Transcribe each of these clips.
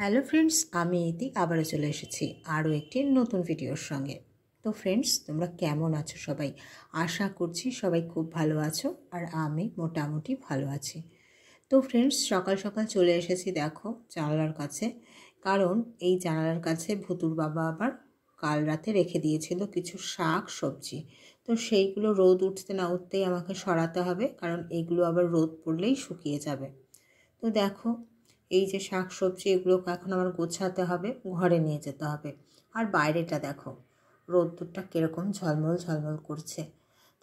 Hello friends, আমি ইতি আবারও চলে এসেছি আরও একটি নতুন ভিডিওর সঙ্গে। তো ফ্রেন্ডস, তোমরা কেমন আছো সবাই? আশা করছি সবাই খুব ভালো আছো, আর আমি মোটামুটি ভালো আছি। তো ফ্রেন্ডস, সকাল সকাল চলে এসেছি দেখো জানালার কাছে, কারণ এই জানালার কাছে ভুতুর বাবা আবার কাল রাতে রেখে দিয়েছিল কিছু শাক সবজি। তো সেইগুলো রোদ উঠতে না উঠতেই আমাকে সরাতে হবে, কারণ এইগুলো আবার রোদ পড়লেই শুকিয়ে যাবে। তো দেখো, এই যে শাক সবজি এগুলোকে এখন আমার গোছাতে হবে, ঘরে নিয়ে যেতে হবে। আর বাইরেটা দেখো, রোদ্দুরটা কীরকম ঝলমল ঝলমল করছে।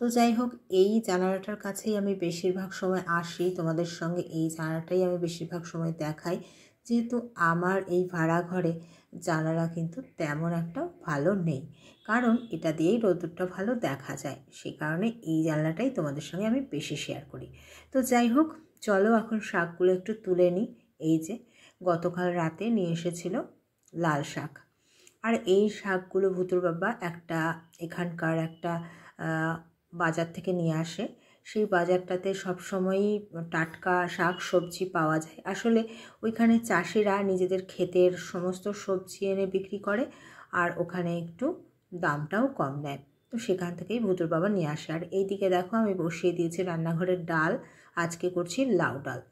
তো যাই হোক, এই জানালাটার কাছেই আমি বেশিরভাগ সময় আসি, তোমাদের সঙ্গে এই জানালাটাই আমি বেশিরভাগ সময় দেখাই, যেহেতু আমার এই ভাড়া ঘরে জানালা কিন্তু তেমন একটা ভালো নেই, কারণ এটা দিয়েই রোদ্দুরটা ভালো দেখা যায়। সেই কারণে এই জানলাটাই তোমাদের সঙ্গে আমি বেশি শেয়ার করি। তো যাই হোক, চলো এখন শাকগুলো একটু তুলে নিই। এই যে গতকাল রাতে নিয়ে এসেছিল লাল শাক, আর এই শাকগুলো ভুতুর বাবা এখানকার একটা বাজার থেকে নিয়ে আসে। সেই বাজারটাতে সবসময়ই টাটকা শাক সবজি পাওয়া যায়। আসলে ওইখানে চাষিরা নিজেদের ক্ষেতের সমস্ত সবজি এনে বিক্রি করে, আর ওখানে একটু দামটাও কম নেয়। তো সেখান থেকেই ভুতুর বাবা নিয়ে আসে। আর এইদিকে দেখো, আমি বসিয়ে দিয়েছি রান্নাঘরের ডাল। আজকে করছি লাউ ডাল।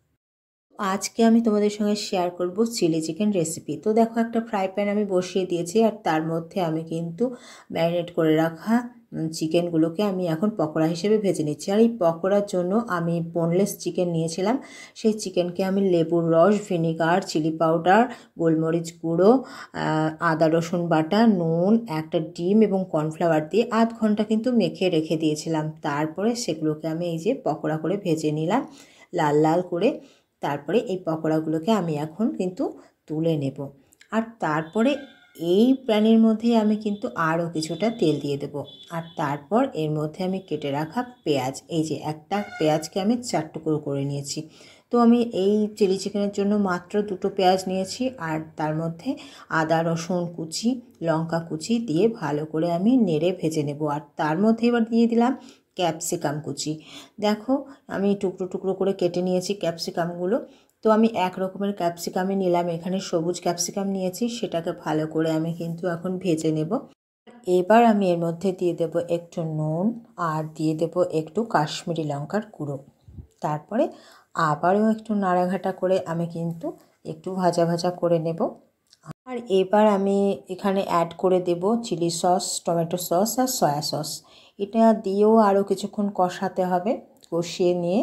আজকে আমি তোমাদের সঙ্গে শেয়ার করব চিলি চিকেন রেসিপি। তো দেখো, একটা ফ্রাই প্যান আমি বসিয়ে দিয়েছি, আর তার মধ্যে আমি কিন্তু ম্যারিনেট করে রাখা চিকেনগুলোকে আমি এখন পকোড়া হিসেবে ভেজে নিচ্ছি। আর এই পকোড়ার জন্য আমি বোনলেস চিকেন নিয়েছিলাম। সেই চিকেনকে আমি লেবুর রস, ভিনিগার, চিলি পাউডার, গোলমরিচ গুঁড়ো, আদা রসুন বাটা, নুন, একটা ডিম এবং কর্নফ্লাওয়ার দিয়ে আধ ঘন্টা কিন্তু মেখে রেখে দিয়েছিলাম। তারপরে সেগুলোকে আমি এই যে পকোড়া করে ভেজে নিলাম লাল লাল করে। তারপরে এই পকোড়াগুলোকে আমি এখন কিন্তু তুলে নেব। আর তারপরে এই প্যানের মধ্যে আমি কিন্তু আরও কিছুটা তেল দিয়ে দেব। আর তারপর এর মধ্যে আমি কেটে রাখা পেঁয়াজ, এই যে একটা পেঁয়াজকে আমি 4 টুকরো করে নিয়েছি। তো আমি এই চিলি চিকেনের জন্য মাত্র 2টো পেঁয়াজ নিয়েছি, আর তার মধ্যে আদা রসুন কুচি, লঙ্কা কুচি দিয়ে ভালো করে আমি নেড়ে ভেজে নেব। আর তার মধ্যে এবার দিয়ে দিলাম ক্যাপসিকাম কুচি। দেখো, আমি টুকরো টুকরো করে কেটে নিয়েছি ক্যাপসিকামগুলো। তো আমি এক রকমের ক্যাপসিকামই নিলাম, এখানে সবুজ ক্যাপসিকাম নিয়েছি। সেটাকে ভালো করে আমি কিন্তু এখন ভেজে নেব। এবার আমি এর মধ্যে দিয়ে দেব একটু নুন, আর দিয়ে দেব একটু কাশ্মীরি লঙ্কার গুঁড়ো। তারপরে আবারও একটু নাড়াঘাটা করে আমি কিন্তু একটু ভাজা ভাজা করে নেব। আর এবার আমি এখানে অ্যাড করে দেব চিলি সস, টমেটো সস আর সয়া সস। এটা দিয়েও আরও কিছুক্ষণ কষাতে হবে। কষিয়ে নিয়ে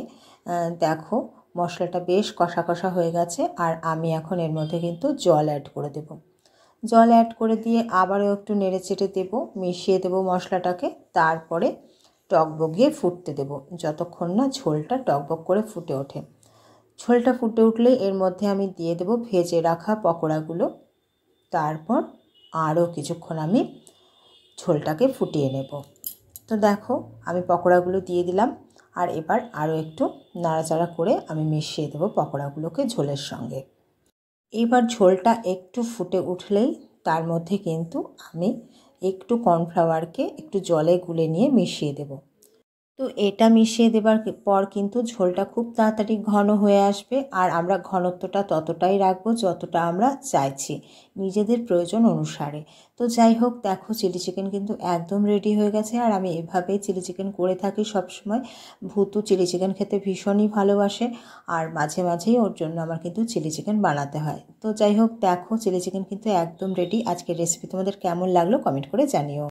দেখো, মশলাটা বেশ কষা কষা হয়ে গেছে। আর আমি এখন এর মধ্যে কিন্তু জল অ্যাড করে দেব। জল অ্যাড করে দিয়ে আবারও একটু নেড়ে চেড়ে দেবো, মিশিয়ে দেবো মশলাটাকে। তারপরে টকবক দিয়ে ফুটতে দেব, যতক্ষণ না ঝোলটা টকবক করে ফুটে ওঠে। ঝোলটা ফুটে উঠলে এর মধ্যে আমি দিয়ে দেব ভেজে রাখা পকোড়াগুলো। তারপর আরও কিছুক্ষণ আমি ঝোলটাকে ফুটিয়ে নেব। তো দেখো, আমি পকোড়াগুলো দিয়ে দিলাম, আর এবার আরও একটু নাড়াচাড়া করে আমি মিশিয়ে দেবো পকোড়াগুলোকে ঝোলের সঙ্গে। এবার ঝোলটা একটু ফুটে উঠলেই তার মধ্যে কিন্তু আমি একটু কর্নফ্লাওয়ারকে একটু জলে গুলে নিয়ে মিশিয়ে দেব। তো এটা মিশিয়ে দেবার পর কিন্তু ঝোলটা খুব তাড়াতাড়ি ঘন হয়ে আসবে, আর আমরা ঘনত্বটা ততটাই রাখবো যতটা আমরা চাইছি, নিজেদের প্রয়োজন অনুসারে। তো যাই হোক, দেখো চিলি চিকেন কিন্তু একদম রেডি হয়ে গেছে। আর আমি এভাবেই চিলি চিকেন করে থাকি সবসময়। ভূতু চিলি চিকেন খেতে ভীষণই ভালোবাসে, আর মাঝে মাঝেই ওর জন্য আমার কিন্তু চিলি চিকেন বানাতে হয়। তো যাই হোক, দেখো চিলি চিকেন কিন্তু একদম রেডি। আজকের রেসিপি তোমাদের কেমন লাগলো কমেন্ট করে জানিও।